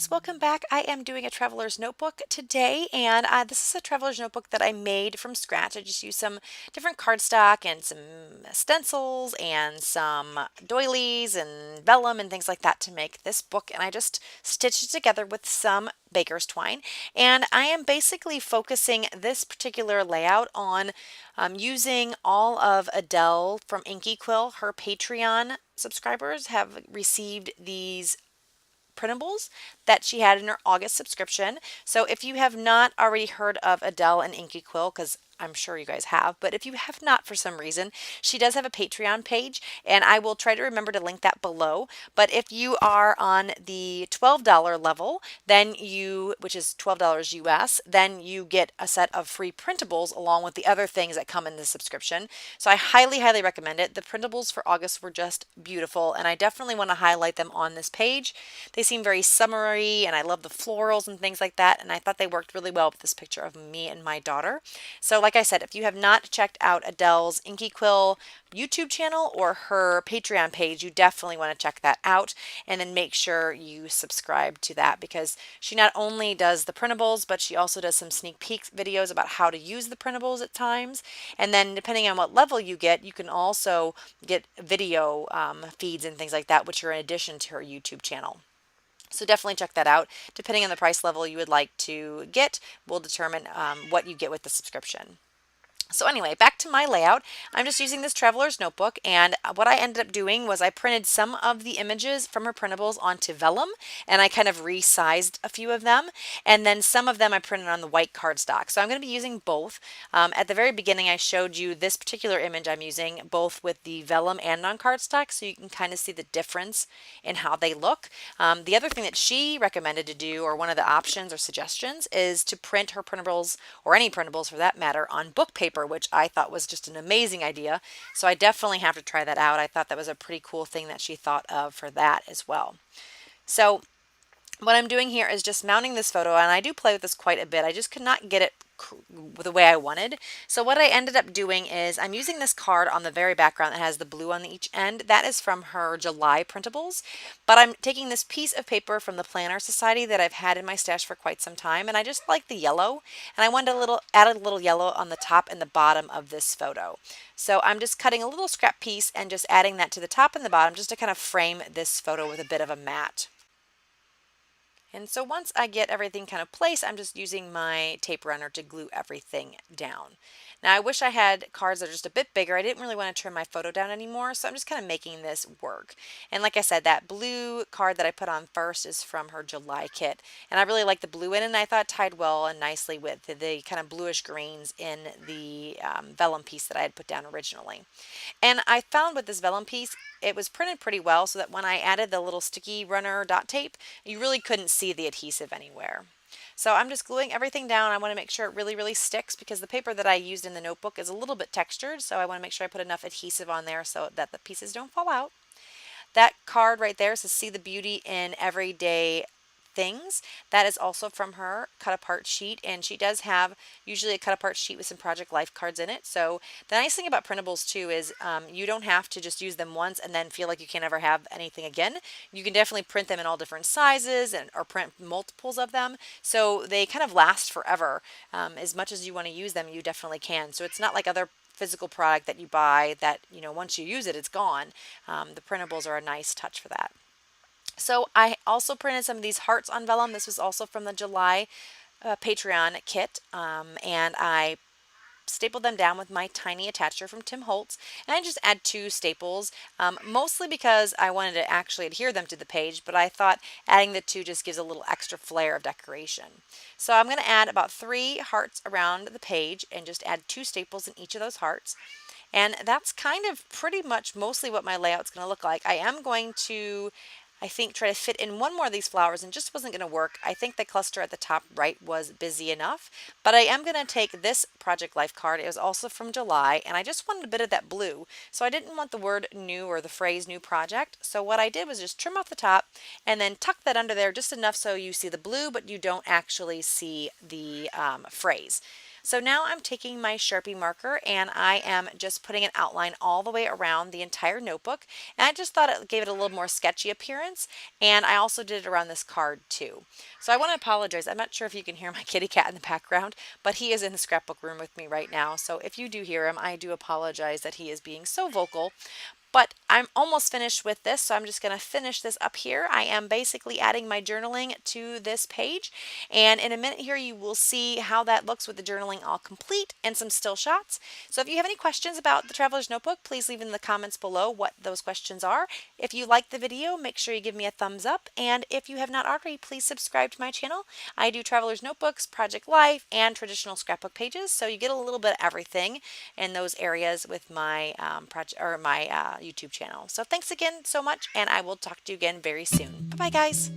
guys, welcome back. I am doing a traveler's notebook today, and this is a traveler's notebook that I made from scratch. I just used some different cardstock and some stencils and some doilies and vellum and things like that to make this book, and I just stitched it together with some baker's twine. And I am basically focusing this particular layout on using all of Adele from Inky Quill. Her Patreon subscribers have received these printables that she had in her August subscription. So if you have not already heard of Adele and Inky Quill, because I'm sure you guys have, but if you have not for some reason, she does have a Patreon page, and I will try to remember to link that below. But if you are on the $12 level, then which is $12 US, then you get a set of free printables along with the other things that come in the subscription. So I highly, highly recommend it. The printables for August were just beautiful, and I definitely want to highlight them on this page. They seem very summery, and I love the florals and things like that, and I thought they worked really well with this picture of me and my daughter. So like I said, if you have not checked out Adele's Inky Quill YouTube channel or her Patreon page, you definitely want to check that out, and then make sure you subscribe to that, because she not only does the printables, but she also does some sneak peek videos about how to use the printables at times. And then depending on what level you get, you can also get video feeds and things like that, which are in addition to her YouTube channel. So definitely check that out. Depending on the price level you would like to get, will determine what you get with the subscription. So anyway, back to my layout. I'm just using this traveler's notebook, and what I ended up doing was I printed some of the images from her printables onto vellum, and I kind of resized a few of them, and then some of them I printed on the white cardstock. So I'm going to be using both. At the very beginning, I showed you this particular image I'm using both with the vellum and on cardstock, so you can kind of see the difference in how they look. The other thing that she recommended to do, or one of the options or suggestions, is to print her printables, or any printables for that matter, on book paper, which I thought was just an amazing idea. So I definitely have to try that out. I thought that was a pretty cool thing that she thought of for that as well. So what I'm doing here is just mounting this photo, and I do play with this quite a bit. I just could not get it the way I wanted. So what I ended up doing is I'm using this card on the very background that has the blue on each end. That is from her July printables, but I'm taking this piece of paper from the Planner Society that I've had in my stash for quite some time, and I just like the yellow, and I wanted add a little yellow on the top and the bottom of this photo. So I'm just cutting a little scrap piece and just adding that to the top and the bottom just to kind of frame this photo with a bit of a matte. And so once I get everything kind of placed, I'm just using my tape runner to glue everything down. Now I wish I had cards that are just a bit bigger. I didn't really want to trim my photo down anymore, so I'm just kind of making this work. And like I said, that blue card that I put on first is from her July kit. And I really like the blue in it, and I thought it tied well and nicely with the kind of bluish greens in the vellum piece that I had put down originally. And I found with this vellum piece, it was printed pretty well, so that when I added the little sticky runner dot tape, you really couldn't see the adhesive anywhere. So I'm just gluing everything down. I want to make sure it really, really sticks, because the paper that I used in the notebook is a little bit textured, so I want to make sure I put enough adhesive on there so that the pieces don't fall out. That card right there says "See the Beauty in Everyday Things." That is also from her cut apart sheet, and she does have usually a cut apart sheet with some Project Life cards in it. So the nice thing about printables too is you don't have to just use them once and then feel like you can't ever have anything again. You can definitely print them in all different sizes or print multiples of them, so they kind of last forever. As much as you want to use them, you definitely can. So it's not like other physical product that you buy that, once you use it, it's gone. The printables are a nice touch for that. So I also printed some of these hearts on vellum. This was also from the July Patreon kit, and I stapled them down with my tiny attacher from Tim Holtz, and I just add 2 staples, mostly because I wanted to actually adhere them to the page, but I thought adding the 2 just gives a little extra flair of decoration. So I'm going to add about 3 hearts around the page and just add 2 staples in each of those hearts. And that's kind of pretty much mostly what my layout's going to look like. I am going to, I think, try to fit in one more of these flowers, and just wasn't going to work. I think the cluster at the top right was busy enough, but I am going to take this Project Life card. It was also from July, and I just wanted a bit of that blue, so I didn't want the word new or the phrase new project. So what I did was just trim off the top and then tuck that under there just enough so you see the blue, but you don't actually see the phrase. So now I'm taking my Sharpie marker and I am just putting an outline all the way around the entire notebook. And I just thought it gave it a little more sketchy appearance. And I also did it around this card too. So I want to apologize. I'm not sure if you can hear my kitty cat in the background, but he is in the scrapbook room with me right now. So if you do hear him, I do apologize that he is being so vocal. But I'm almost finished with this, so I'm just going to finish this up here. I am basically adding my journaling to this page, and in a minute here you will see how that looks with the journaling all complete and some still shots. So if you have any questions about the Traveler's Notebook, please leave in the comments below what those questions are. If you like the video, make sure you give me a thumbs up, and if you have not already, please subscribe to my channel. I do Traveler's Notebooks, Project Life, and traditional scrapbook pages, so you get a little bit of everything in those areas with my project or my YouTube channel. So thanks again so much, and I will talk to you again very soon. Bye bye, guys.